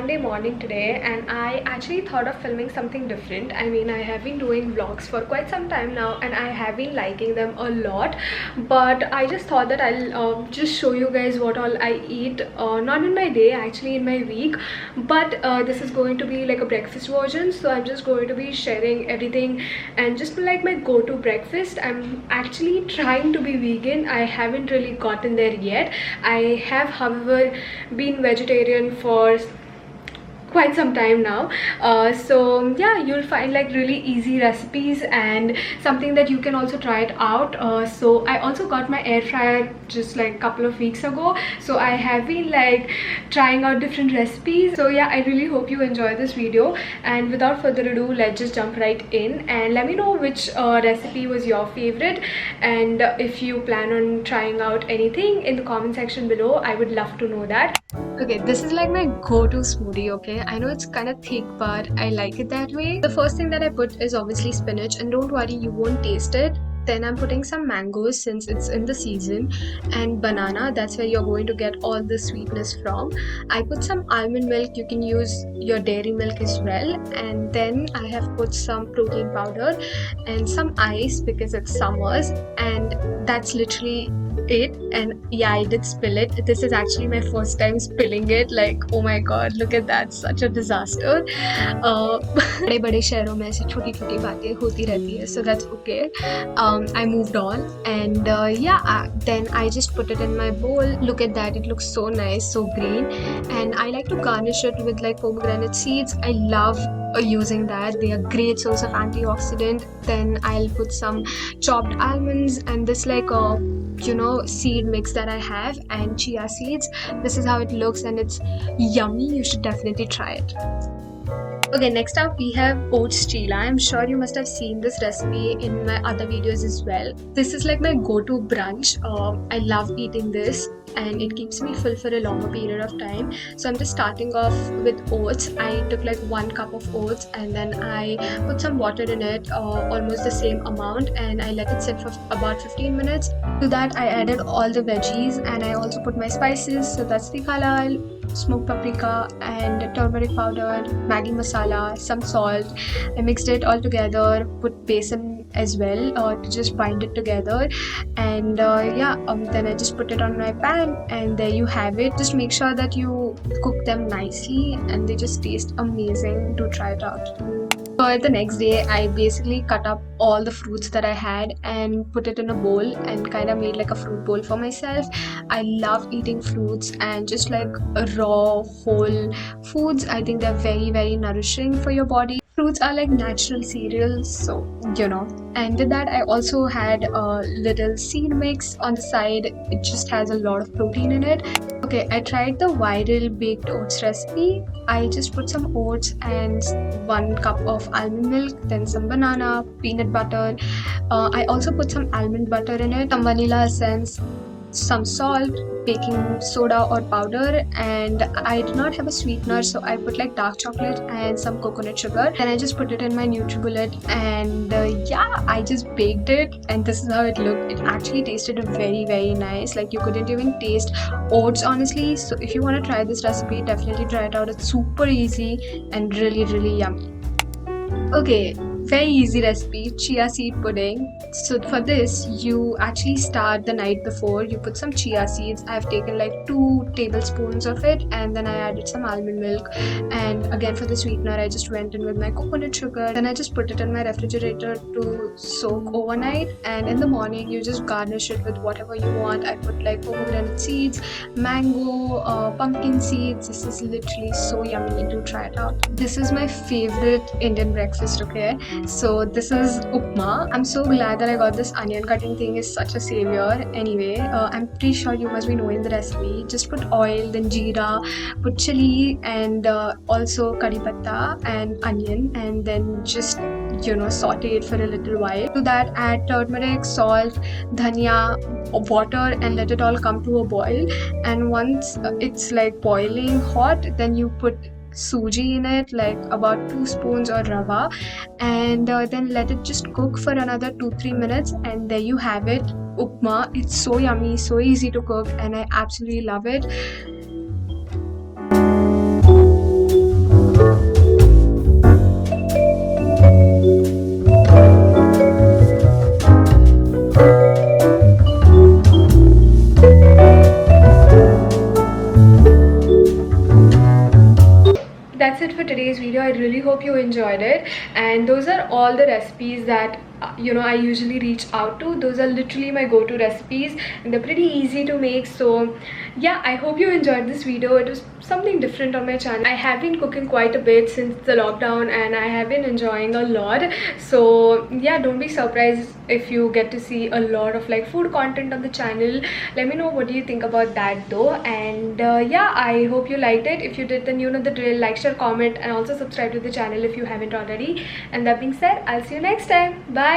Monday morning today, and I actually thought of filming something different. I mean, I have been doing vlogs for quite some time now and I have been liking them a lot, but I just thought that I'll just show you guys what all I eat, not in my day, actually in my week. But this is going to be like a breakfast version, so I'm just going to be sharing everything and just like my go-to breakfast. I'm actually trying to be vegan. I haven't really gotten there yet. I have, however, been vegetarian for quite some time now, so yeah, you'll find like really easy recipes and something that you can also try it out. So I also got my air fryer just like a couple of weeks ago, so I have been like trying out different recipes. So yeah, I really hope you enjoy this video, and without further ado, let's just jump right in and let me know which recipe was your favorite, and if you plan on trying out anything in the comment section below. I would love to know that. Okay, this is like my go-to smoothie. Okay, I know it's kind of thick, but I like it that way. The first thing that I put is obviously spinach, and don't worry, you won't taste it. Then I'm putting some mangoes since it's in the season, and banana, that's where you're going to get all the sweetness from. I put some almond milk, you can use your dairy milk as well, and then I have put some protein powder and some ice because it's summers, and that's literally it. And yeah, I did spill it. This is actually my first time spilling it. Like, oh my god, look at that, such a disaster. बड़े बड़े शहरों में ऐसी छोटी छोटी बातें होती रहती है, so that's okay. I moved on, and then I just put it in my bowl. Look at that, it looks so nice, so green, and I like to garnish it with like pomegranate seeds. I love using that, they are great source of antioxidant. Then I'll put some chopped almonds and this like a seed mix that I have, and chia seeds. This is how it looks, and it's yummy. You should definitely try it. Okay, next up we have Oat Steel. I'm sure you must have seen this recipe in my other videos as well. This is like my go-to brunch. I love eating this and it keeps me full for a longer period of time. So I'm just starting off with oats. I took like 1 cup of oats, and then I put some water in it, almost the same amount, and I let it sit for about 15 minutes. To that I added all the veggies, and I also put my spices. So that's the halal, smoked paprika and turmeric powder, Maggi masala, some salt. I mixed it all together, put besan as well to just bind it together, and then I just put it on my pan, and there you have it. Just make sure that you cook them nicely, and they just taste amazing. To try it out. For the next day, I basically cut up all the fruits that I had and put it in a bowl and kind of made like a fruit bowl for myself. I love eating fruits and just like raw, whole foods. I think they're very, very nourishing for your body. Fruits are like natural cereals, so And with that, I also had a little seed mix on the side. It just has a lot of protein in it. Okay, I tried the viral baked oats recipe. I just put some oats and 1 cup of almond milk, then some banana, peanut butter. I also put some almond butter in it, some vanilla essence, some salt, baking soda or powder, and I did not have a sweetener, so I put like dark chocolate and some coconut sugar. Then I just put it in my NutriBullet, and I just baked it, and this is how it looked. It actually tasted very, very nice. Like, you couldn't even taste oats, honestly. So if you want to try this recipe, definitely try it out. It's super easy and really, really yummy. Okay, very easy recipe, chia seed pudding. So for this, you actually start the night before. You put some chia seeds. I've taken like 2 tablespoons of it, and then I added some almond milk, and again for the sweetener I just went in with my coconut sugar. Then I just put it in my refrigerator to soak overnight, and in the morning you just garnish it with whatever you want. I put like pomegranate seeds, mango, pumpkin seeds. This is literally so yummy. To try it out. This is my favorite Indian breakfast. Okay, so this is Upma. I'm so glad that I got this. Onion cutting thing is such a savior. Anyway, I'm pretty sure you must be knowing the recipe. Just put oil, then jeera, put chili, and also curry patta and onion, and then just saute it for a little while. To that, add turmeric, salt, dhania, water, and let it all come to a boil. And once it's like boiling hot, then you put suji in it, like about 2 spoons or rava, and then let it just cook for another 2-3 minutes, and there you have it, upma. It's so yummy, so easy to cook, and I absolutely love it. you enjoyed it. And those are all the recipes that I usually reach out to. Those are literally my go-to recipes, and they're pretty easy to make. So yeah, I hope you enjoyed this video. It was something different on my channel. I have been cooking quite a bit since the lockdown, and I have been enjoying a lot. So yeah, don't be surprised if you get to see a lot of like food content on the channel. Let me know what do you think about that though. And yeah, I hope you liked it. If you did, then you know the drill. Like, share, comment, and also subscribe to the channel if you haven't already. And that being said, I'll see you next time. Bye.